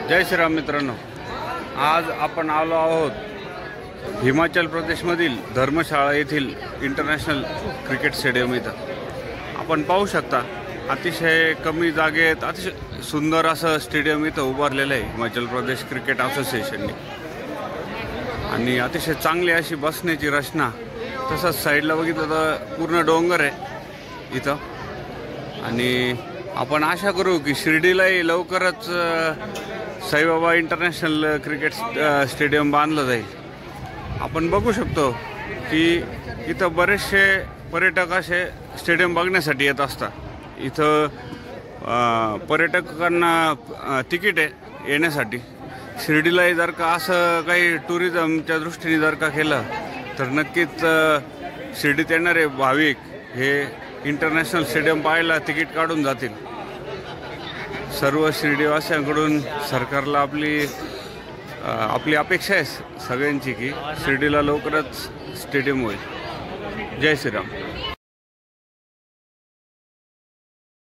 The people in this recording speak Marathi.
जय श्रीराम मित्रांनो, आज आपण आलो आहोत हिमाचल प्रदेशमधील धर्मशाळा येथील इंटरनॅशनल क्रिकेट स्टेडियम इथं। आपण पाहू शकता अतिशय कमी जागेत अतिशय सुंदर असं स्टेडियम इथं उभारलेलं आहे हिमाचल प्रदेश क्रिकेट असोसिएशनने। आणि अतिशय चांगली अशी बसण्याची रचना, तसंच साईडला बघितलं तर पूर्ण डोंगर आहे इथं। आणि आपण आशा करू की शिर्डीलाही लवकरच साईबाबा इंटरनॅशनल क्रिकेट स्टेडियम बांधलं जाईल। आपण बघू शकतो की इथं बरेचसे पर्यटक असे स्टेडियम बघण्यासाठी येत असतात। इथं पर्यटकांना तिकीट आहे येण्यासाठी। शिर्डीलाही जर का असं काही टुरिझमच्या दृष्टीने जर का केलं तर नक्कीच शिर्डीत येणारे भाविक हे इंटरनॅशनल स्टेडियम पाहायला तिकीट काढून जातील। सर्व शिर्डीवासियांकडून सरकारला आपली अपेक्षा आहे सगळ्यांची की शिर्डीला लवकरच स्टेडियम होईल। जय श्रीराम।